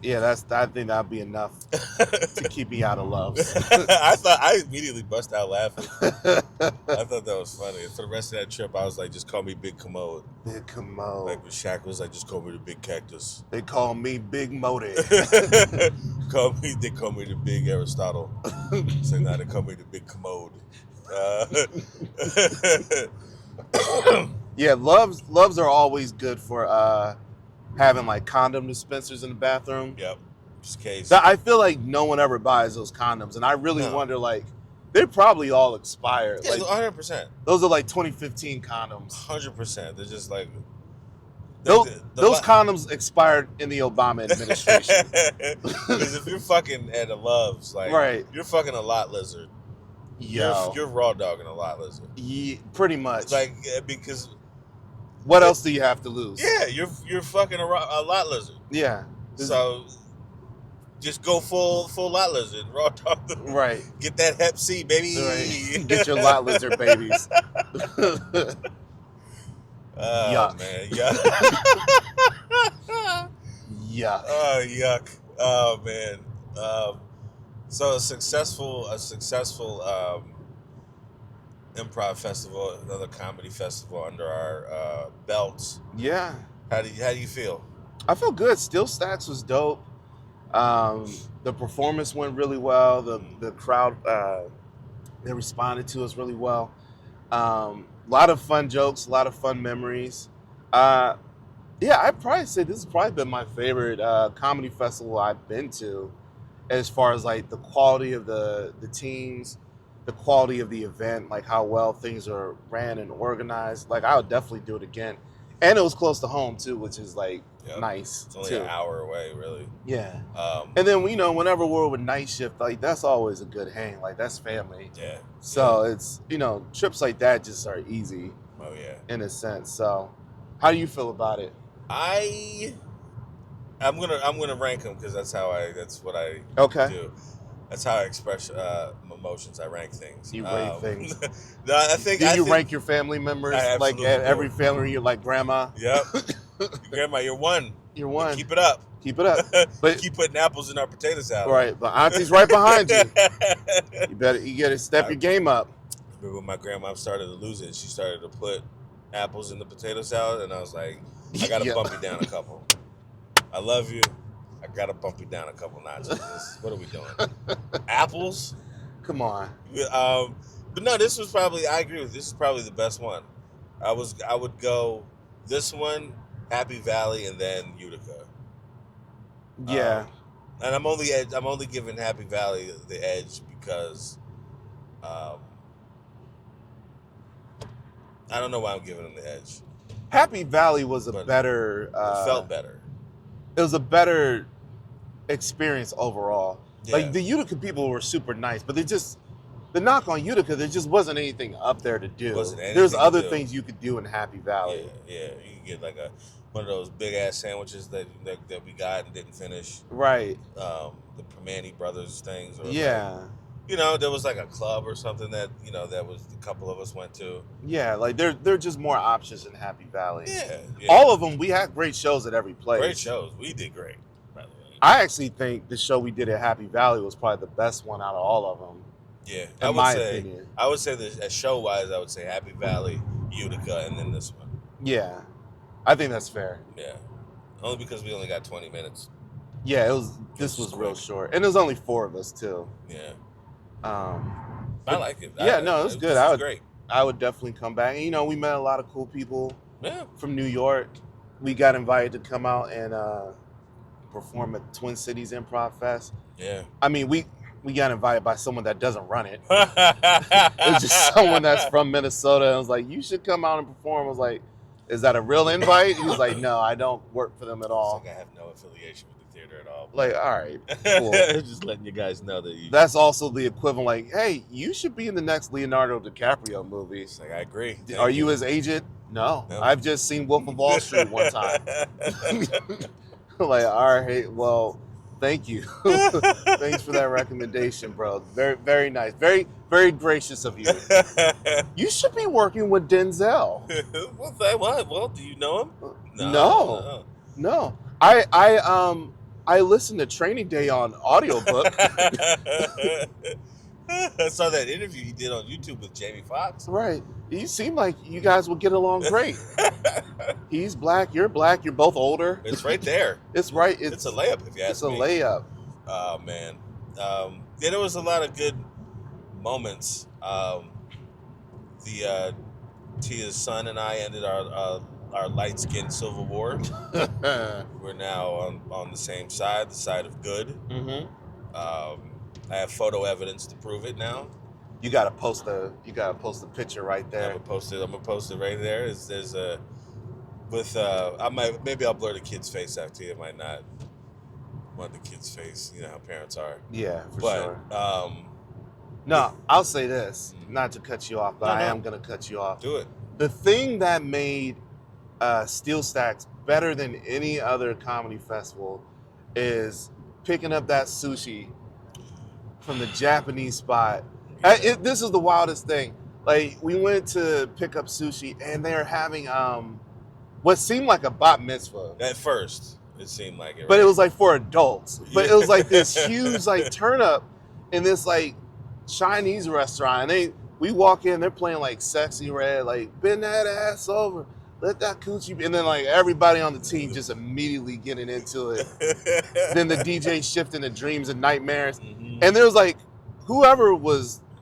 Yeah, I think that'd be enough to keep me out of love. I immediately bust out laughing. I thought that was funny. For the rest of that trip, I was like, just call me Big Commode. Big Commode. Like with Shaq was like, just call me the Big Cactus. They call me Big Modi. They call me the Big Aristotle. So now they call me the Big Commode. Yeah, loves are always good for having like condom dispensers in the bathroom. Yep. Just case. I feel like no one ever buys those condoms, and I really wonder, like, they're probably all expired. Yeah, like 100%. those are like 2015 condoms. 100%. They're just like Those condoms expired in the Obama administration. Because if you're fucking at a Love's, like, right, you're fucking a lot lizard. Yo. You're raw dogging a lot lizard. Yeah, pretty much. Like, because what else do you have to lose? yeah, you're fucking a lot lizard. Yeah. So just go full lot lizard, raw dog. Right. Get that Hep C, baby. Right. Get your lot lizard babies. Oh, Yuck. man, yuck. Yuck. Oh, yuck. Oh, man. So a successful improv festival, another comedy festival under our belts. Yeah. How do you feel? I feel good. Still Stats was dope. The performance went really well. The crowd they responded to us really well. A lot of fun jokes, a lot of fun memories. Yeah, I'd probably say this has probably been my favorite comedy festival I've been to, as far as like the quality of the teams, the quality of the event, like how well things are ran and organized. Like I would definitely do it again. And it was close to home too, which is like nice. It's only too. an hour away, really. Yeah. And then whenever we're with night shift, like that's always a good hang. Like that's family. Yeah. So it's trips like that just are easy. Oh yeah. In a sense. So, how do you feel about it? I'm gonna rank them because that's what I do. That's how I express emotions. I rank things. You rank things. No, I think. Do you rank your family members? Like at every family, you're like grandma. Yep. Grandma, you're one. You're one. Keep it up. Keep it up. But keep putting apples in our potato salad. Right, but Auntie's right behind you. You gotta step your game up. I remember when my grandma started to lose it. She started to put apples in the potato salad, and I was like, I gotta bump you down a couple. I love you. I gotta bump you down a couple notches. What are we doing? Apples? Come on. But no, this was probably. I agree with. This is probably the best one. I would go this one, Happy Valley, and then Utica. Yeah. And I'm only giving Happy Valley the edge because I don't know why I'm giving them the edge. Happy Valley was a But better. It felt better. It was a better experience overall. Yeah. Like the Utica people were super nice, but the knock on Utica, there just wasn't anything up there to do. Wasn't anything There's to other do. things you could do in Happy Valley. Yeah. You can get like one of those big ass sandwiches that we got and didn't finish. Right. The Permani Brothers things. Or Yeah. Like, there was like a club or something that that was a couple of us went to. Yeah, like there are just more options in Happy Valley. Yeah. All of them, we had great shows at every place. Great shows. We did great, by the way. I actually think the show we did at Happy Valley was probably the best one out of all of them. Yeah, in my opinion. I would say that show-wise, I would say Happy Valley, Utica, and then this one. Yeah, I think that's fair. Yeah, only because we only got 20 minutes. Yeah, this was real short, and it was only 4 of us too. Yeah. I like it. Yeah, no, it was good. It was great. I would definitely come back. And, we met a lot of cool people. Yeah. From New York. We got invited to come out and perform at Twin Cities Improv Fest. Yeah. I mean, we got invited by someone that doesn't run it. It was just someone that's from Minnesota. And was like, you should come out and perform. I was like, is that a real invite? He was like, no, I don't work for them at all. It's like I have no affiliation with the theater at all. Like, all right, cool. Just letting you guys know that That's also the equivalent, like, hey, you should be in the next Leonardo DiCaprio movie. It's like, I agree. Are you his agent? No. I've just seen Wolf of Wall Street one time. Like, all right, well, thank you. Thanks for that recommendation, bro. Very, very nice. Very, very gracious of you. You should be working with Denzel. Well, do you know him? No. I listened to Training Day on audiobook. I saw that interview he did on YouTube with Jamie Foxx. Right. You seem like you guys would get along great. He's black, you're both older. It's right there. It's right. It's a layup if you ask me. It's a layup. Oh, man. There was a lot of good moments. Tia's son and I ended our light-skinned civil war. We're now on the same side, the side of good. Mm-hmm. I have photo evidence to prove it now. You gotta post the picture right there. I'm gonna post it right there. Maybe I'll blur the kid's face out to you. I might not want the kid's face. You know how parents are. Yeah, for sure. No, I'll say this, not to cut you off, but I am gonna cut you off. Do it. The thing that made Steel Stacks better than any other comedy festival is picking up that sushi from the Japanese spot. This is the wildest thing. Like, we went to pick up sushi and they're having what seemed like a bat mitzvah. At first, it seemed like it. But it was like for adults. But it was like this huge like turn up in this like Chinese restaurant. And we walk in, they're playing like Sexy Red, like bend that ass over, let that coochie be. And then like everybody on the team just immediately getting into it. Then the DJ shifting to Dreams and Nightmares. Mm-hmm. And there was like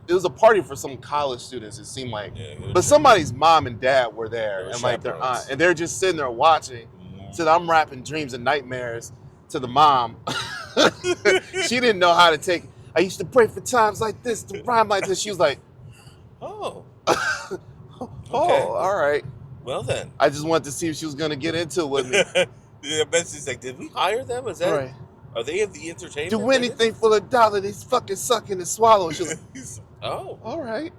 it was a party for some college students, it seemed like. Yeah, but somebody's mom and dad were there and like their aunt. And they're just sitting there watching. Mm-hmm. So I'm rapping Dreams and Nightmares to the mom. She didn't know how to take it. I used to pray for times like this, to rhyme like this. She was like, oh. Okay. All right. Well then. I just wanted to see if she was going to get into it with me. Yeah, Betsy's like, did we hire them? Is that right? Are they the entertainment? Do anything for $1. They fucking sucking and swallowing. She was like, oh. All right.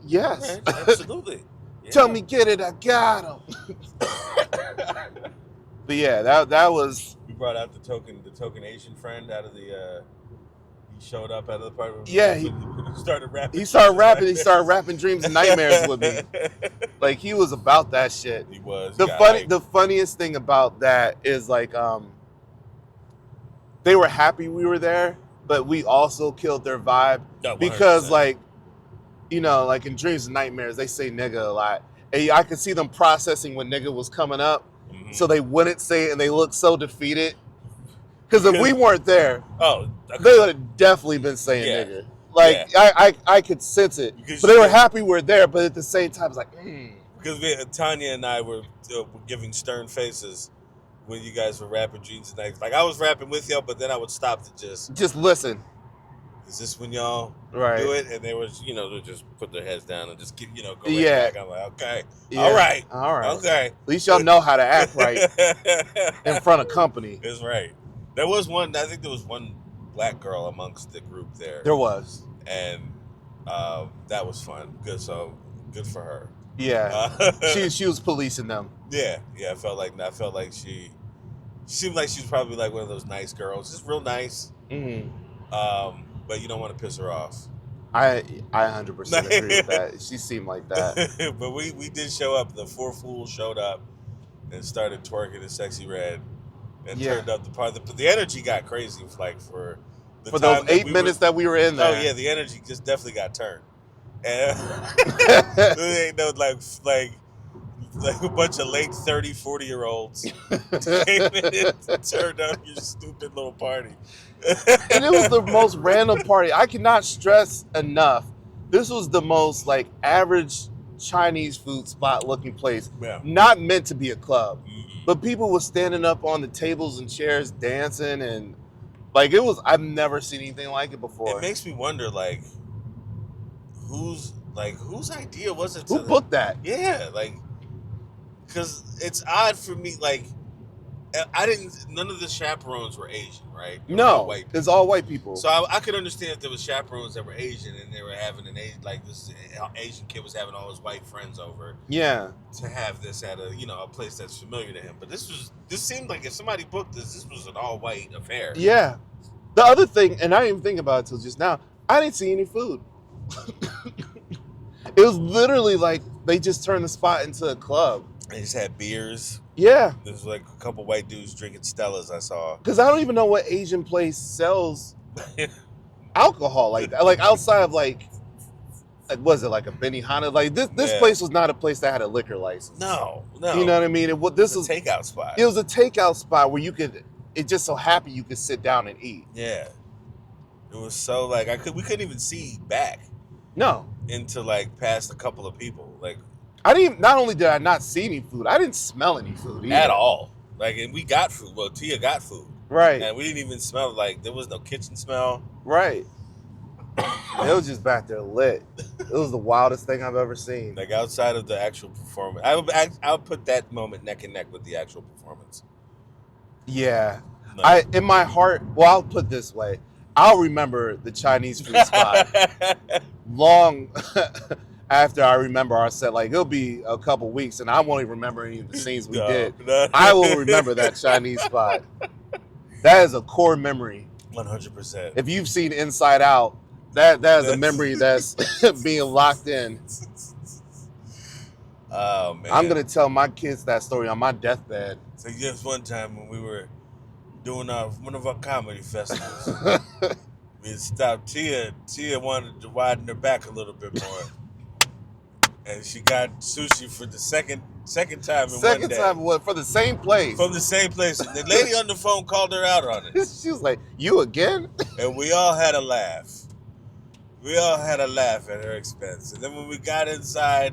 Yes. All right. Absolutely. Yeah. Tell me, get it. I got him. But yeah, that was. We brought out the token Asian friend out of the. He showed up out of the party. Yeah, he started rapping. He started rapping Dreams and Nightmares with me. Like, he was about that shit. He was. The funniest thing about that is like they were happy we were there, but we also killed their vibe. Because like, like in Dreams and Nightmares, they say nigga a lot. And I could see them processing when nigga was coming up. Mm-hmm. So they wouldn't say it and they looked so defeated. Because if we weren't there, they would have definitely been saying nigga. Like, I could sense it. Because but they were happy we were there, but at the same time, it's like, Because Tanya and I were giving stern faces when you guys were rapping Dreams and Nights. Like I was rapping with y'all, but then I would stop to just listen. is this when y'all Right. do it? And they was, they just put their heads down and just keep, go right Yeah. back. I'm like, okay, Yeah. all right, okay. At least y'all know how to act right in front of company. That's right. There was one. I think there was one black girl amongst the group there. There was, and that was fun. Good, so good for her. Yeah, she was policing them. Yeah. I felt like she seemed like she was probably like one of those nice girls, just real nice. Mm-hmm. But you don't want to piss her off. I 100% agree with that. She seemed like that. But we did show up. The Four Fools showed up and started twerking in Sexy Red, and turned up the part. The energy got crazy, like for those 8 minutes that we were in there. Oh yeah, the energy just definitely got turned. And there ain't no like a bunch of late 30, 40-year-olds came in and turned up your stupid little party. And it was the most random party. I cannot stress enough. This was the most like average Chinese food spot looking place. Yeah. Not meant to be a club. Mm-hmm. But people were standing up on the tables and chairs dancing, and like it was, I've never seen anything like it before. It makes me wonder, like, whose idea was it? Who booked that? Yeah, like, because it's odd for me. Like, none of the chaperones were Asian, right? No, it's all white people. So I could understand if there was chaperones that were Asian and they were having this Asian kid was having all his white friends over. Yeah. To have this at a place that's familiar to him, but this seemed like if somebody booked this was an all white affair. Yeah. The other thing, and I didn't even think about it till just now, I didn't see any food. It was literally like they just turned the spot into a club. They just had beers. Yeah. There was like a couple white dudes drinking Stellas I saw. Because I don't even know what Asian place sells alcohol like that. Like outside of like was it like a Benihana? Like this place was not a place that had a liquor license. No. You know what I mean? This was a takeout spot. It was a takeout spot where it just so happened you could sit down and eat. Yeah. It was so like we couldn't even see back. No. Into like past a couple of people. Like not only did I not see any food, I didn't smell any food either. At all. Like, and we got food. Well, Tia got food. Right. And we didn't even smell, like, there was no kitchen smell. Right. It was just back there lit. It was the wildest thing I've ever seen. Like, outside of the actual performance. I would put that moment neck and neck with the actual performance. Yeah. No. In my heart, well, I'll put it this way. I'll remember the Chinese food spot long after I remember our set. Like, it'll be a couple weeks, and I won't even remember any of the scenes we did. No. I will remember that Chinese spot. That is a core memory. 100%. If you've seen Inside Out, that is a memory that's being locked in. Oh, man. I'm going to tell my kids that story on my deathbed. So just one time when we were doing one of our comedy festivals, we stopped. Tia wanted to widen her back a little bit more. And she got sushi for the second time in one day. Second time what? For the same place? From the same place. And the lady on the phone called her out on it. She was like, "You again?" And we all had a laugh. We all had a laugh at her expense. And then when we got inside,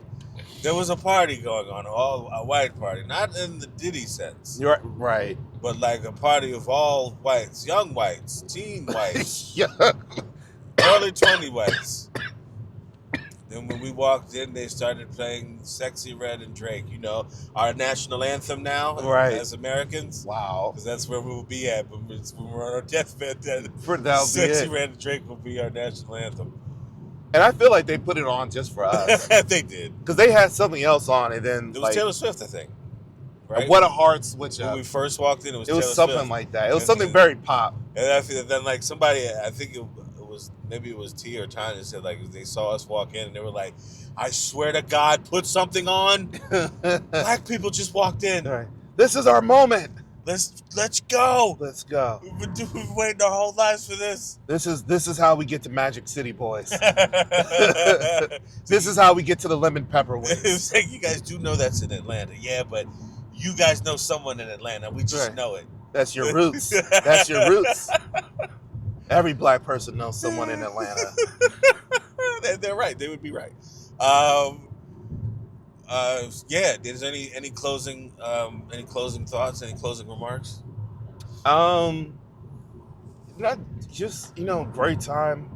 there was a party going on, a white party. Not in the Diddy sense. You're right. But like a party of all whites, young whites, teen whites, early 20 whites. Then when we walked in, they started playing Sexy Red and Drake, our national anthem now as Americans. Wow. Because that's where we will be at when we're on our deathbed. Sexy Red and Drake will be our national anthem. And I feel like they put it on just for us. They did. Because they had something else on, and then it was Taylor Swift, I think. Right? What a hard switch up. When we first walked in, it was Taylor something Swift. Like that. It was something very pop. And I feel then like somebody, I think maybe it was T or Tanya said like they saw us walk in and they were like, "I swear to God, put something on." Black people just walked in. Right. This is our moment. Let's go. Let's go. We've been waiting our whole lives for this. This is how we get to Magic City, boys. This is how we get to the lemon pepper wings. It's like, you guys do know that's in Atlanta, yeah, but you guys know someone in Atlanta. We just know it. That's your roots. That's your roots. Every black person knows someone in Atlanta. They're right. They would be right. Yeah. Is there any closing thoughts? Any closing remarks? Um, not just great time.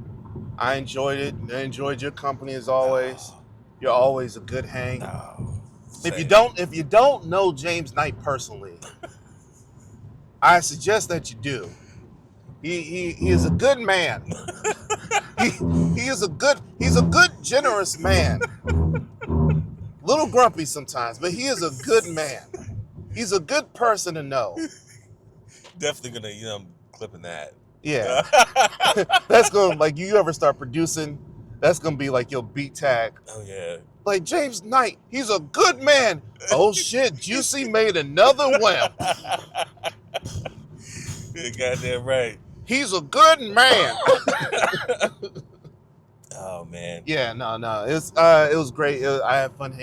I enjoyed it. I enjoyed your company as always. No, You're always a good hang. no. If you Same. don't know James Knight personally, I suggest that you do. He is a good man. He's a good generous man. Little grumpy sometimes, but he is a good man. He's a good person to know. Definitely gonna I'm clipping that. Yeah. That's gonna like you ever start producing, that's gonna be like your beat tag. Oh yeah. Like James Knight, he's a good man. Oh shit, Juicy made another wimp. You're goddamn right. He's a good man. Oh man. Yeah, no. It was great. I had fun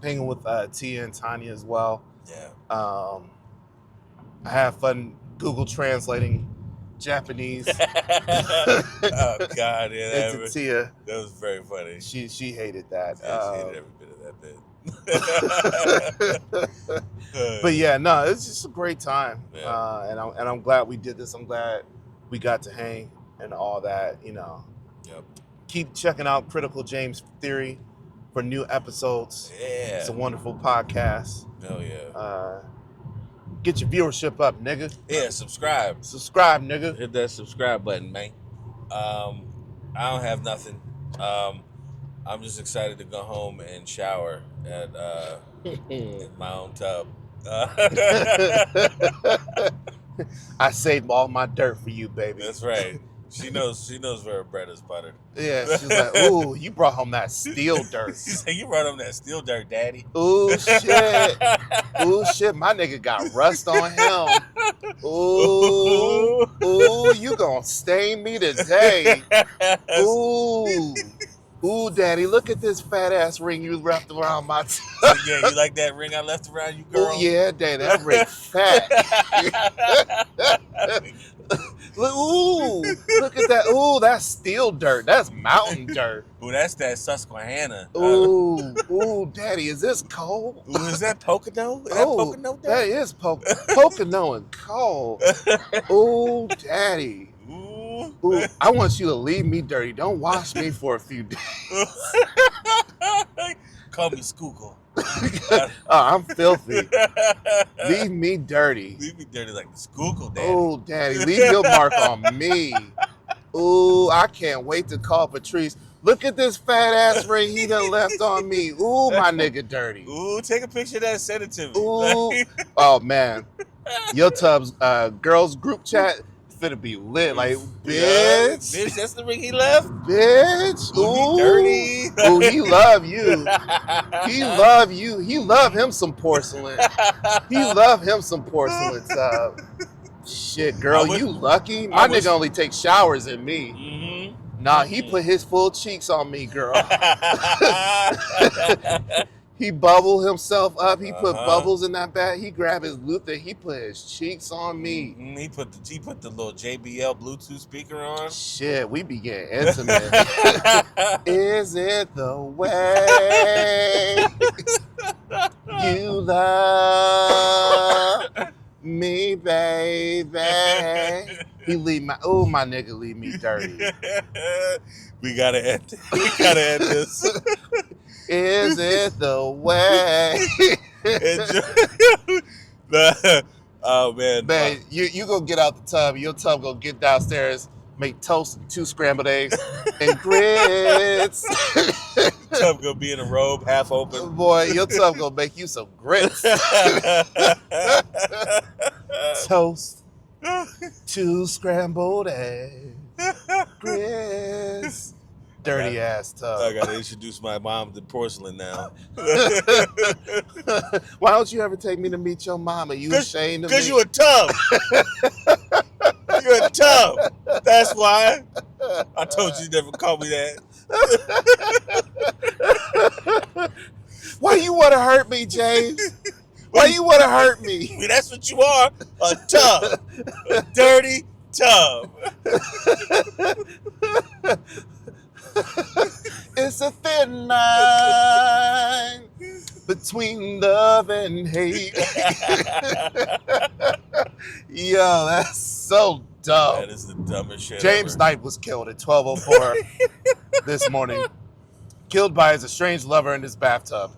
hanging with Tia and Tanya as well. Yeah. I had fun Google translating Japanese Oh God, yeah, into Tia. that was very funny. She hated that. Yeah, she hated every bit of that bit. But yeah, no, it's just a great time. Yeah. And I'm glad we did this. I'm glad we got to hang and all that. Yep. Keep checking out Critical James Theory for new episodes. Yeah. It's a wonderful podcast. Hell yeah. Get your viewership up, nigga. Yeah, subscribe. Subscribe, nigga. Hit that subscribe button, man. I don't have nothing. I'm just excited to go home and shower in my own tub. I saved all my dirt for you, baby. That's right. She knows where her bread is buttered. Yeah, she's like, ooh, you brought home that steel dirt. She's like, you brought home that steel dirt, daddy. Ooh, shit. Ooh, shit, my nigga got rust on him. Ooh, you gonna stain me today. Ooh, daddy, look at this fat ass ring you wrapped around my Yeah, you like that ring I left around you, girl? Oh, yeah, daddy, that ring fat. Ooh, look at that. Ooh, that's steel dirt. That's mountain dirt. Ooh, that's that Susquehanna. Ooh, daddy, is this coal? Ooh, is that Pocono? Is Oh, that Pocono, that daddy? is Pocono and coal. Ooh, daddy. Ooh, I want you to leave me dirty. Don't wash me for a few days. Call me Skookle. I'm filthy. Leave me dirty. Leave me dirty like the Skookle, daddy. Oh, daddy, leave your mark on me. Ooh, I can't wait to call Patrice. Look at this fat ass ring he done left on me. Ooh, my nigga dirty. Ooh, take a picture of that and send it to me. Ooh. Oh, man. Your Tub's girls group chat finna be lit. Like, bitch. Bitch, that's the ring he left? Bitch. Ooh, he dirty. Ooh, he love you. He love you. He love him some porcelain. He love him some porcelain, Tub. Shit, girl, you lucky. My nigga only takes showers in me. Mm-hmm. Nah, he put his full cheeks on me, girl. He bubbled himself up. He put bubbles in that bag. He grabbed his Luther. He put his cheeks on me. Mm-hmm. He put the little JBL Bluetooth speaker on. Shit, we be getting intimate. Is it the way you love me, baby? He leave my my nigga leave me dirty. We gotta end this. Is it the way? Oh man, you go get out the tub. Your tub go get downstairs, make toast and 2 scrambled eggs and grits. Tub gonna be in a robe, half open. Boy, your tub gonna make you some grits. Toast, 2 scrambled eggs, grits. Dirty ass tub. I gotta introduce my mom to porcelain now. Why don't you ever take me to meet your mama? You ashamed of me? Because you a tub. You're a tub. That's why. I told you never call me that. Why you want to hurt me, James? Why you want to hurt me? That's what you are. A tub. A dirty tub. It's a thin line between love and hate. Yo, that's so dumb. That is the dumbest shit James ever. Knight was killed at 12:04 this morning. Killed by his estranged lover in his bathtub.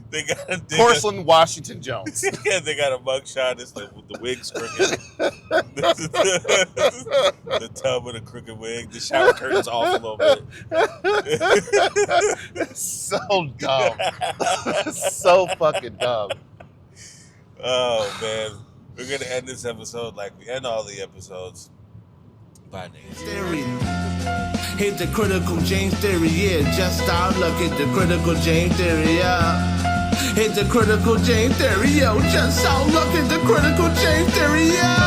They got a Porcelain Washington Jones. Yeah, they got a mugshot. It's like with the wig's crooked. The tub with a crooked wig. The shower curtain's off a little bit. So dumb. So fucking dumb. Oh man, we're gonna end this episode like we end all the episodes. Bye, niggas. Theory. Hit the critical James theory, yeah. Just start look at the critical James theory, yeah. Hit the critical James theory, yo. Just start look at the critical James theory, yeah.